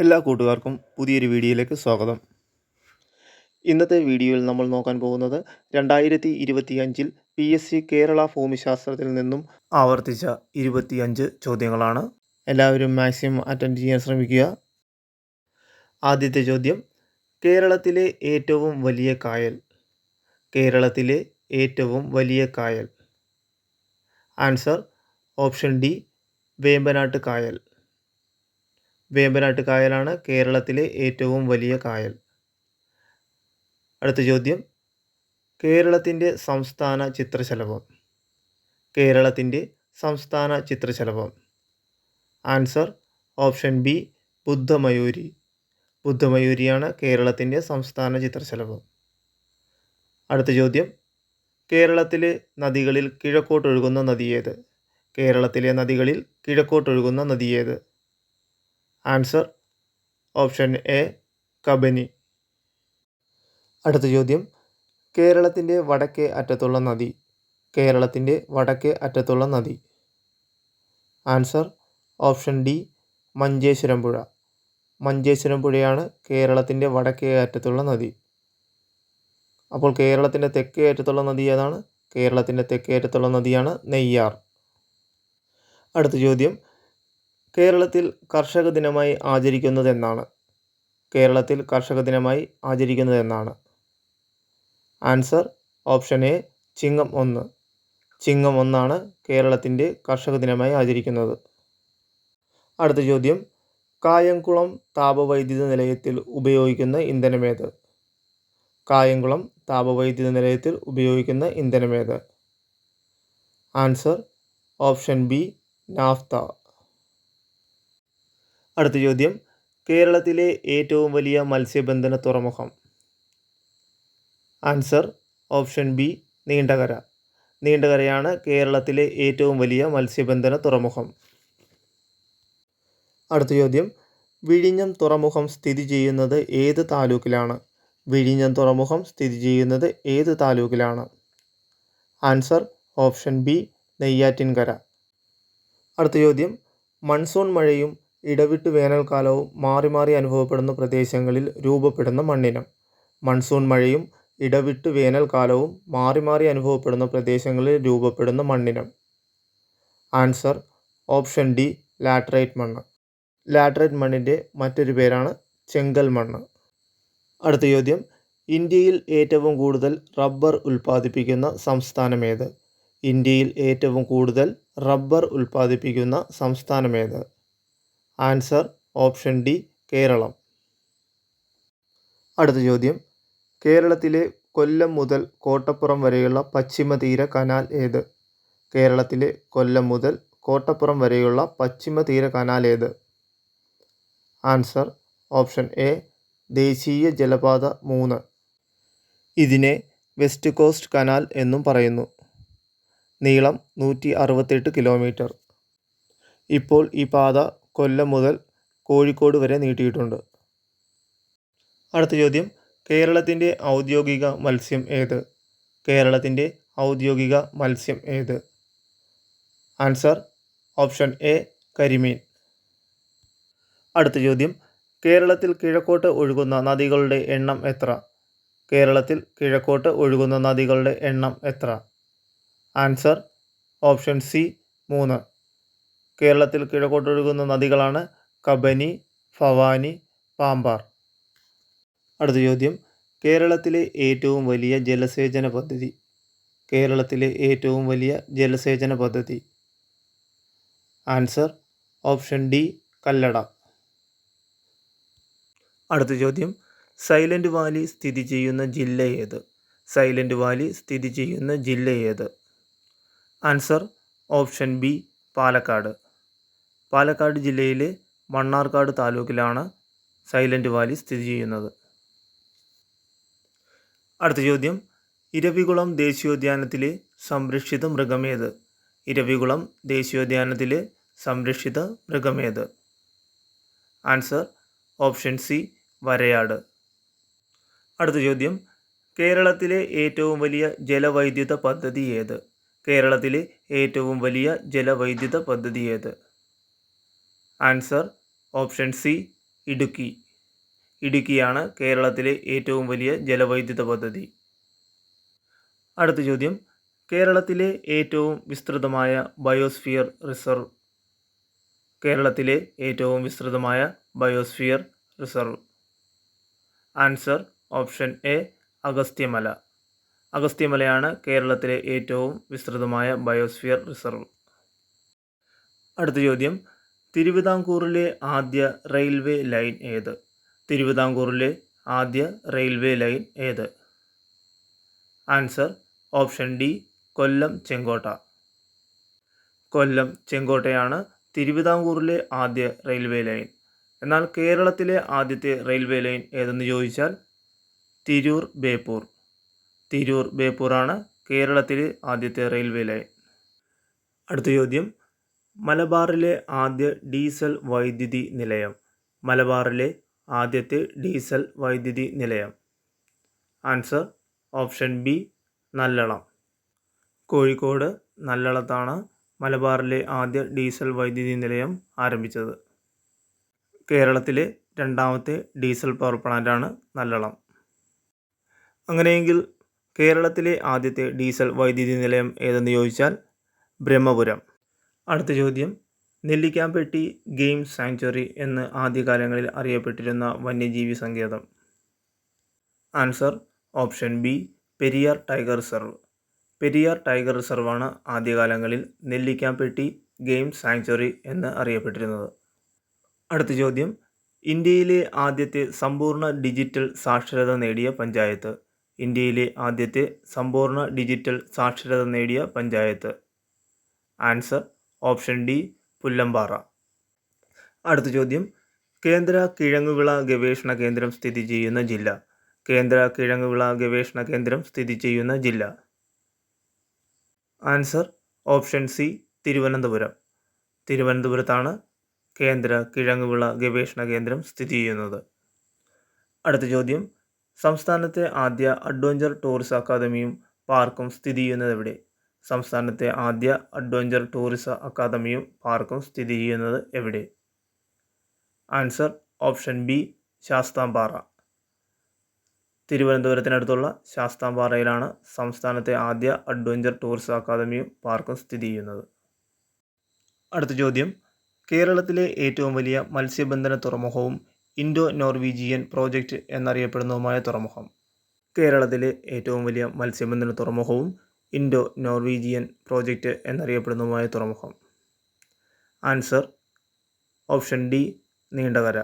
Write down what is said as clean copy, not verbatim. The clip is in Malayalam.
എല്ലാ കൂട്ടുകാർക്കും പുതിയൊരു വീഡിയോയിലേക്ക് സ്വാഗതം. ഇന്നത്തെ വീഡിയോയിൽ നമ്മൾ നോക്കാൻ പോകുന്നത് 2025 PSC കേരള ഭൂമിശാസ്ത്രത്തിൽ നിന്നും ആവർത്തിച്ച 25 ചോദ്യങ്ങളാണ്. എല്ലാവരും മാക്സിമം അറ്റൻഡ് ചെയ്യാൻ ശ്രമിക്കുക. ആദ്യത്തെ ചോദ്യം, കേരളത്തിലെ ഏറ്റവും വലിയ കായൽ. കേരളത്തിലെ ഏറ്റവും വലിയ കായൽ. ആൻസർ ഓപ്ഷൻ ഡി, വേമ്പനാട്ട് കായൽ. വേമ്പനാട്ട് കായലാണ് കേരളത്തിലെ ഏറ്റവും വലിയ കായൽ. അടുത്ത ചോദ്യം, കേരളത്തിൻ്റെ സംസ്ഥാന ചിത്രശലഭം. കേരളത്തിൻ്റെ സംസ്ഥാന ചിത്രശലഭം. ആൻസർ ഓപ്ഷൻ ബി, ബുദ്ധമയൂരി. ബുദ്ധമയൂരിയാണ് കേരളത്തിൻ്റെ സംസ്ഥാന ചിത്രശലഭം. അടുത്ത ചോദ്യം, കേരളത്തിലെ നദികളിൽ കിഴക്കോട്ടൊഴുകുന്ന നദിയേത്? കേരളത്തിലെ നദികളിൽ കിഴക്കോട്ടൊഴുകുന്ന നദിയേത്? Answer option A, Kabani. അടുത്ത ചോദ്യം, കേരളത്തിൻ്റെ വടക്കേ അറ്റത്തുള്ള നദി. കേരളത്തിൻ്റെ വടക്കേ അറ്റത്തുള്ള നദി. ആൻസർ ഓപ്ഷൻ ഡി, മഞ്ചേശ്വരം പുഴ. മഞ്ചേശ്വരം പുഴയാണ് കേരളത്തിൻ്റെ വടക്കേ അറ്റത്തുള്ള നദി. അപ്പോൾ കേരളത്തിൻ്റെ തെക്കേ അറ്റത്തുള്ള നദി ഏതാണ്? കേരളത്തിൻ്റെ തെക്കേ അറ്റത്തുള്ള നദിയാണ് നെയ്യാർ. അടുത്ത ചോദ്യം, കേരളത്തിൽ കർഷക ദിനമായി ആചരിക്കുന്നത് എന്നാണ്? കേരളത്തിൽ കർഷക ദിനമായി ആചരിക്കുന്നത് എന്നാണ്? ആൻസർ ഓപ്ഷൻ എ, ചിങ്ങം 1. ചിങ്ങം 1 കേരളത്തിൻ്റെ കർഷക ദിനമായി ആചരിക്കുന്നത്. അടുത്ത ചോദ്യം, കായംകുളം താപവൈദ്യുത നിലയത്തിൽ ഉപയോഗിക്കുന്ന ഇന്ധനമേത്? കായംകുളം താപവൈദ്യുത നിലയത്തിൽ ഉപയോഗിക്കുന്ന ഇന്ധനമേത്? Answer option B, naphtha. അടുത്ത ചോദ്യം, കേരളത്തിലെ ഏറ്റവും വലിയ മത്സ്യബന്ധന തുറമുഖം. Answer option B, Neendakara. നീണ്ടകരയാണ് കേരളത്തിലെ ഏറ്റവും വലിയ മത്സ്യബന്ധന തുറമുഖം. അടുത്ത ചോദ്യം, വിഴിഞ്ഞം തുറമുഖം സ്ഥിതി ചെയ്യുന്നത് ഏത് താലൂക്കിലാണ്? വിഴിഞ്ഞം തുറമുഖം സ്ഥിതി ചെയ്യുന്നത് ഏത് താലൂക്കിലാണ്? Answer option B, Neyyattinkara. അടുത്ത ചോദ്യം, മൺസൂൺ മഴയും ഇടവിട്ട് വേനൽക്കാലവും മാറി മാറി അനുഭവപ്പെടുന്ന പ്രദേശങ്ങളിൽ രൂപപ്പെടുന്ന മണ്ണിനം. മൺസൂൺ മഴയും ഇടവിട്ട് വേനൽക്കാലവും മാറി മാറി അനുഭവപ്പെടുന്ന പ്രദേശങ്ങളിൽ രൂപപ്പെടുന്ന മണ്ണിനം. ആൻസർ ഓപ്ഷൻ ഡി, ലാറ്ററൈറ്റ് മണ്ണ്. ലാറ്ററൈറ്റ് മണ്ണിൻ്റെ മറ്റൊരു പേരാണ് ചെങ്കൽ മണ്ണ്. അടുത്ത ചോദ്യം, ഇന്ത്യയിൽ ഏറ്റവും കൂടുതൽ റബ്ബർ ഉൽപ്പാദിപ്പിക്കുന്ന സംസ്ഥാനമേത്? ഇന്ത്യയിൽ ഏറ്റവും കൂടുതൽ റബ്ബർ ഉൽപ്പാദിപ്പിക്കുന്ന സംസ്ഥാനമേത്? Answer option D, Kerala. അടുത്ത ചോദ്യം, കേരളത്തിലെ കൊല്ലം മുതൽ കോട്ടപ്പുറം വരെയുള്ള പശ്ചിമതീര കനാൽ ഏത്? കേരളത്തിലെ കൊല്ലം മുതൽ കോട്ടപ്പുറം വരെയുള്ള പശ്ചിമതീര കനാൽ ഏത്? ആൻസർ ഓപ്ഷൻ എ, ദേശീയ ജലപാത 3. ഇതിനെ വെസ്റ്റ് കോസ്റ്റ് കനാൽ എന്നും പറയുന്നു. നീളം 168 കിലോമീറ്റർ. ഇപ്പോൾ ഈ പാത കൊല്ലം മുതൽ കോഴിക്കോട് വരെ നീട്ടിയിട്ടുണ്ട്. അടുത്ത ചോദ്യം, കേരളത്തിൻ്റെ ഔദ്യോഗിക മത്സ്യം ഏത്? കേരളത്തിൻ്റെ ഔദ്യോഗിക മത്സ്യം ഏത്? ആൻസർ ഓപ്ഷൻ എ, കരിമീൻ. അടുത്ത ചോദ്യം, കേരളത്തിൽ കിഴക്കോട്ട് ഒഴുകുന്ന നദികളുടെ എണ്ണം എത്ര? കേരളത്തിൽ കിഴക്കോട്ട് ഒഴുകുന്ന നദികളുടെ എണ്ണം എത്ര? Answer option C, 3. കേരളത്തിൽ കിഴക്കോട്ട് ഒഴുകുന്ന നദികളാണ് കബനി, ഭവാനി, പാമ്പാർ. അടുത്ത ചോദ്യം, കേരളത്തിലെ ഏറ്റവും വലിയ ജലസേചന പദ്ധതി. കേരളത്തിലെ ഏറ്റവും വലിയ ജലസേചന പദ്ധതി. Answer option D, Kallada. അടുത്ത ചോദ്യം, സൈലന്റ് വാലി സ്ഥിതി ചെയ്യുന്ന ജില്ല ഏത്? സൈലന്റ് വാലി സ്ഥിതി ചെയ്യുന്ന ജില്ല ഏത്? Answer option B, Palakkad. Palakkad ജില്ലയിലെ മണ്ണാർക്കാട് താലൂക്കിലാണ് സൈലന്റ് വാലി സ്ഥിതി ചെയ്യുന്നത്. അടുത്ത ചോദ്യം, ഇരവികുളം ദേശീയോദ്യാനത്തിലെ സംരക്ഷിത മൃഗമേത്? ഇരവികുളം ദേശീയോദ്യാനത്തിലെ സംരക്ഷിത മൃഗമേത്? ആൻസർ ഓപ്ഷൻ സി, വരയാട്. അടുത്ത ചോദ്യം, കേരളത്തിലെ ഏറ്റവും വലിയ ജലവൈദ്യുത പദ്ധതി ഏത്? കേരളത്തിലെ ഏറ്റവും വലിയ ജലവൈദ്യുത പദ്ധതി ഏത്? Answer option C, Idukki. ഇടുക്കിയാണ് കേരളത്തിലെ ഏറ്റവും വലിയ ജലവൈദ്യുത പദ്ധതി. അടുത്ത ചോദ്യം, കേരളത്തിലെ ഏറ്റവും വിസ്തൃതമായ ബയോസ്ഫിയർ റിസർവ്. കേരളത്തിലെ ഏറ്റവും വിസ്തൃതമായ biosphere reserve. Answer option A Agasthyamala. അഗസ്ത്യമലയാണ് കേരളത്തിലെ ഏറ്റവും വിസ്തൃതമായ ബയോസ്ഫിയർ റിസർവ്. അടുത്ത ചോദ്യം, തിരുവിതാംകൂറിലെ ആദ്യ റെയിൽവേ ലൈൻ ഏത്? തിരുവിതാംകൂറിലെ ആദ്യ റെയിൽവേ ലൈൻ ഏത്? Answer option D Kollam Chenkotta. കൊല്ലം ചെങ്കോട്ടയാണ് തിരുവിതാംകൂറിലെ ആദ്യ റെയിൽവേ ലൈൻ. എന്നാൽ കേരളത്തിലെ ആദ്യത്തെ റെയിൽവേ ലൈൻ ഏതെന്ന് ചോദിച്ചാൽ തിരൂർ ബേപ്പൂർ. തിരൂർ ബേപ്പൂറാണ് കേരളത്തിലെ ആദ്യത്തെ റെയിൽവേ ലൈൻ. അടുത്ത ചോദ്യം, മലബാറിലെ ആദ്യ ഡീസൽ വൈദ്യുതി നിലയം. മലബാറിലെ ആദ്യത്തെ ഡീസൽ വൈദ്യുതി നിലയം. Answer option B Nallalam. Kozhikode നല്ലളത്താണ് മലബാറിലെ ആദ്യ ഡീസൽ വൈദ്യുതി നിലയം ആരംഭിച്ചത്. കേരളത്തിലെ രണ്ടാമത്തെ ഡീസൽ പവർ പ്ലാന്റാണ് നല്ലളം. അങ്ങനെയെങ്കിൽ കേരളത്തിലെ ആദ്യത്തെ ഡീസൽ വൈദ്യുതി നിലയം ഏതെന്ന് ചോദിച്ചാൽ ബ്രഹ്മപുരം. അടുത്ത ചോദ്യം, നെല്ലിക്കാംപെട്ടി ഗെയിം സാങ്ച്വറി എന്ന് ആദ്യകാലങ്ങളിൽ അറിയപ്പെട്ടിരുന്ന വന്യജീവി സങ്കേതം. Answer option B Periyar tiger reserve. Periyar tiger റിസർവാണ് ആദ്യകാലങ്ങളിൽ നെല്ലിക്കാംപെട്ടി ഗെയിം സാങ്ച്വറി എന്ന് അറിയപ്പെട്ടിരുന്നത്. അടുത്ത ചോദ്യം, ഇന്ത്യയിലെ ആദ്യത്തെ സമ്പൂർണ്ണ ഡിജിറ്റൽ സാക്ഷരത നേടിയ പഞ്ചായത്ത്. ഇന്ത്യയിലെ ആദ്യത്തെ സമ്പൂർണ്ണ ഡിജിറ്റൽ സാക്ഷരത നേടിയ panchayat. Answer option D Pullampara. അടുത്ത ചോദ്യം, കേന്ദ്ര കിഴങ്ങുവിള ഗവേഷണ കേന്ദ്രം സ്ഥിതി ചെയ്യുന്ന ജില്ല. കേന്ദ്ര കിഴങ്ങുവിള ഗവേഷണ കേന്ദ്രം സ്ഥിതി ചെയ്യുന്ന ജില്ല. Answer option C Thiruvananthapuram. തിരുവനന്തപുരത്താണ് കേന്ദ്ര കിഴങ്ങുവിള ഗവേഷണ കേന്ദ്രം സ്ഥിതി ചെയ്യുന്നത്. അടുത്ത ചോദ്യം, സംസ്ഥാനത്തെ ആദ്യ അഡ്വഞ്ചർ ടൂറിസം അക്കാദമിയും പാർക്കും സ്ഥിതി ചെയ്യുന്നത് എവിടെ? സംസ്ഥാനത്തെ ആദ്യ അഡ്വഞ്ചർ ടൂറിസം അക്കാദമിയും പാർക്കും സ്ഥിതി ചെയ്യുന്നത് എവിടെ? Answer option B Sasthampara. തിരുവനന്തപുരത്തിനടുത്തുള്ള ശാസ്താംപാറയിലാണ് സംസ്ഥാനത്തെ ആദ്യ അഡ്വഞ്ചർ ടൂറിസം അക്കാദമിയും പാർക്കും സ്ഥിതി ചെയ്യുന്നത്. അടുത്ത ചോദ്യം, കേരളത്തിലെ ഏറ്റവും വലിയ മത്സ്യബന്ധന തുറമുഖവും ഇൻഡോ നോർവീജിയൻ പ്രോജക്റ്റ് എന്നറിയപ്പെടുന്നതുമായ തുറമുഖം. കേരളത്തിലെ ഏറ്റവും വലിയ മത്സ്യബന്ധന തുറമുഖവും ഇൻഡോ നോർവീജിയൻ പ്രോജക്റ്റ് എന്നറിയപ്പെടുന്നതുമായ തുറമുഖം. Answer option D Neendakara.